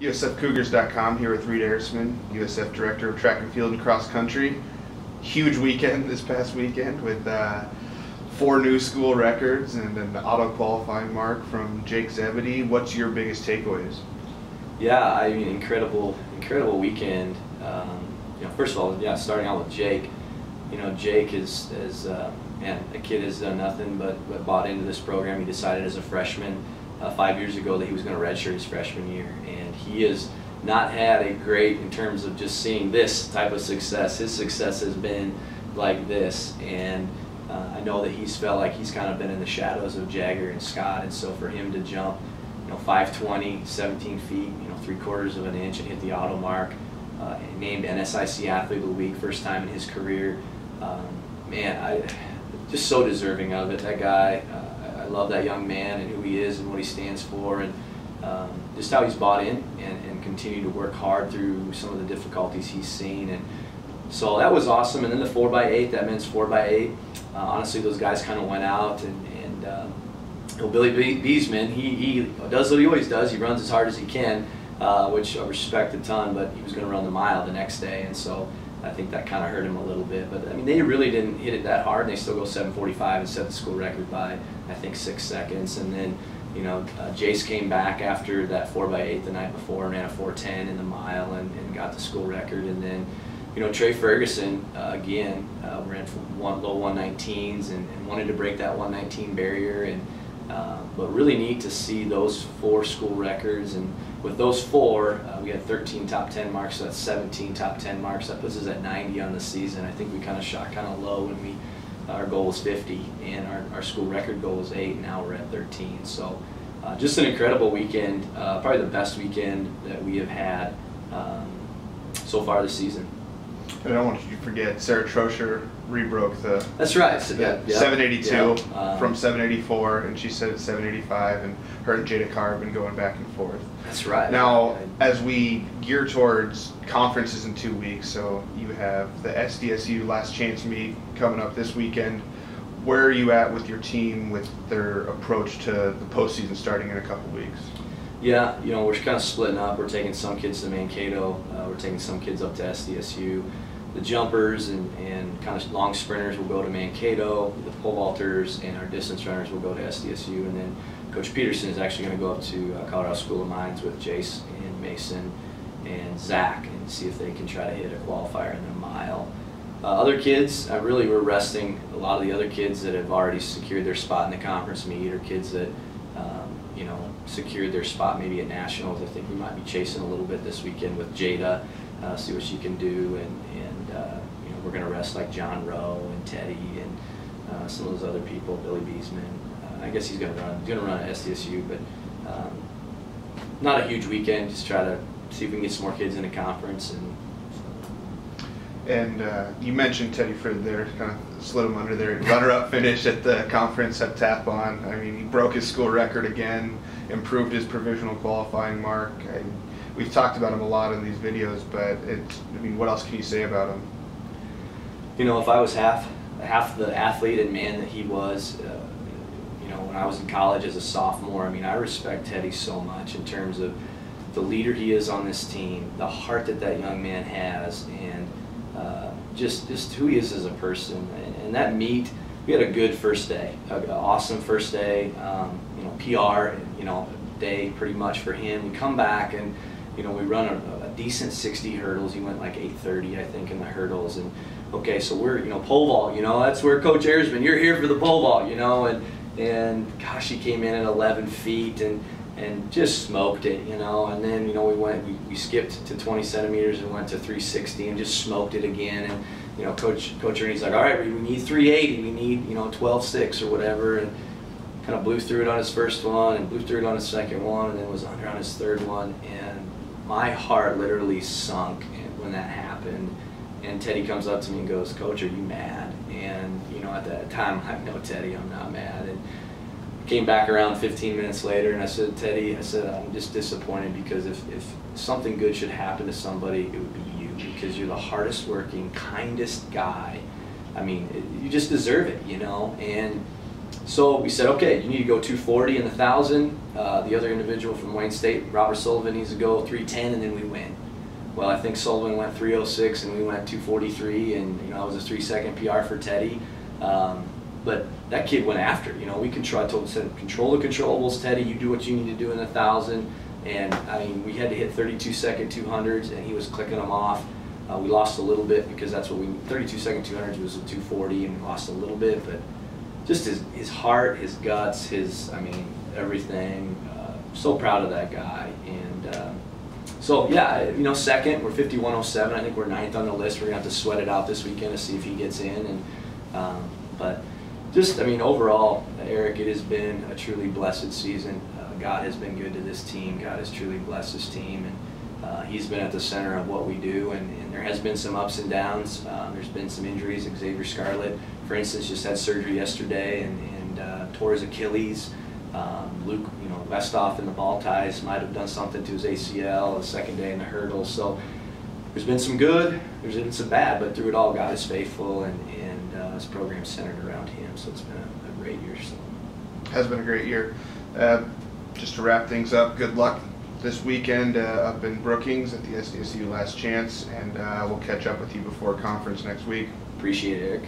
USFCougars.com here with Reid Ehrisman, USF Director of Track and Field and Cross Country. Huge weekend this past weekend with 4 new school records and an auto qualifying mark from Jake Zebedee. What's your biggest takeaways? Yeah, I mean, incredible weekend. First of all, starting out with Jake. Jake is man, a kid has done nothing but bought into this program. He decided as a freshman 5 years ago that he was going to redshirt his freshman year, and he has not had a great in terms of just seeing this type of success. His success has been like this, and I know that he's felt like he's kind of been in the shadows of Jagger and Scott, and so for him to jump 5'20", 17 feet, 3/4 of an inch, and hit the auto mark, named NSIC Athlete of the Week, first time in his career. Man, just so deserving of it. That guy, I love that young man and who he is and what he stands for, and just how he's bought in and continued to work hard through some of the difficulties he's seen. And so that was awesome. And then the 4x8, that men's 4x8, honestly, those guys kind of went out, and Billy Beesman, he does what he always does. He runs as hard as he can, which I respect a ton, but he was going to run the mile the next day, and so I think that kind of hurt him a little bit. But I mean, they really didn't hit it that hard. They still go 7:45 and set the school record by, I think, 6 seconds. And then, Jace came back after that 4x8 the night before and ran a 4:10 in the mile and got the school record. And then, Trey Ferguson, again, ran low 119s and wanted to break that 119 barrier. And but really neat to see those 4 school records. And with those 4, we had 13 top 10 marks, so that's 17 top 10 marks. That puts us at 90 on the season. I think we kind of shot kind of low when our goal was 50, and our school record goal was 8, and now we're at 13. So just an incredible weekend, probably the best weekend that we have had so far this season. And I don't want you to forget, Sarah Trosher rebroke the That's right. 782 from 784, and she said it's 785, and her and Jada Carr have been going back and forth. That's right. Now, as we gear towards conferences in 2 weeks, so you have the SDSU Last Chance meet coming up this weekend. Where are you at with your team with their approach to the postseason starting in a couple weeks? Yeah, we're kind of splitting up. We're taking some kids to Mankato. We're taking some kids up to SDSU. The jumpers and kind of long sprinters will go to Mankato. The pole vaulters and our distance runners will go to SDSU. And then Coach Peterson is actually going to go up to Colorado School of Mines with Jace and Mason and Zach and see if they can try to hit a qualifier in the mile. Other kids, we're resting a lot of the other kids that have already secured their spot in the conference meet, or kids that secured their spot maybe at nationals. I think we might be chasing a little bit this weekend with Jada, see what she can do, and we're going to rest like John Rowe and Teddy and some of those other people, Billy Beesman. I guess he's going to run at SDSU, but not a huge weekend. Just try to see if we can get some more kids in the conference. And you mentioned Teddy Frid there, kind of slid him under there. Runner-up finish at the conference at Tap-On. I mean, he broke his school record again, improved his provisional qualifying mark. We've talked about him a lot in these videos, but what else can you say about him? If I was half the athlete and man that he was, when I was in college as a sophomore, I respect Teddy so much in terms of the leader he is on this team, the heart that young man has, and just who he is as a person. And that meet, we had a good first day, an awesome first day, PR, day pretty much for him. We come back and, we run a decent 60 hurdles. He went like 8:30, I think, in the hurdles. And okay, so we're, pole vault, that's where Coach Ehrisman, you're here for the pole vault, and gosh, he came in at 11 feet and just smoked it, and then, we skipped to 20 centimeters and went to 360 and just smoked it again. And, Coach Ernie's like, all right, we need 380, we need, 12.6 or whatever, and kind of blew through it on his first one and blew through it on his second one, and then was under on his third one. And my heart literally sunk when that happened. And Teddy comes up to me and goes, Coach, are you mad? And, at that time, I'm like, no, Teddy, I'm not mad. And came back around 15 minutes later, and I said, Teddy, I'm just disappointed, because if something good should happen to somebody, it would be you, because you're the hardest working, kindest guy. You just deserve it, And So we said, okay, you need to go 240 in the 1,000. The other individual from Wayne State, Robert Sullivan, needs to go 310, and then we win. Well, I think Sullivan went 306, and we went 243, and that was a 3-second PR for Teddy. But that kid went after. We control. I told him, control the controllables, Teddy. You do what you need to do in the 1,000. And I mean, we had to hit 32-second 200s, and he was clicking them off. We lost a little bit because that's what 32-second 200s was a 240, and we lost a little bit. But just his heart, his guts, everything. So proud of that guy. And so yeah, second, we're 5107. I think we're 9th on the list. We're gonna have to sweat it out this weekend to see if he gets in. And but just, overall, Eric, it has been a truly blessed season. God has been good to this team. God has truly blessed this team, and he's been at the center of what we do. And there has been some ups and downs. There's been some injuries. Xavier Scarlett, for instance, just had surgery yesterday and tore his Achilles. Luke, Westoff in the ball ties might have done something to his ACL the second day in the hurdles. So there's been some good, there's been some bad, but through it all, God is faithful, and this program's centered around him. So it's been a great year. So has been a great year. Just to wrap things up, good luck this weekend up in Brookings at the SDSU Last Chance, and we'll catch up with you before conference next week. Appreciate it, Eric.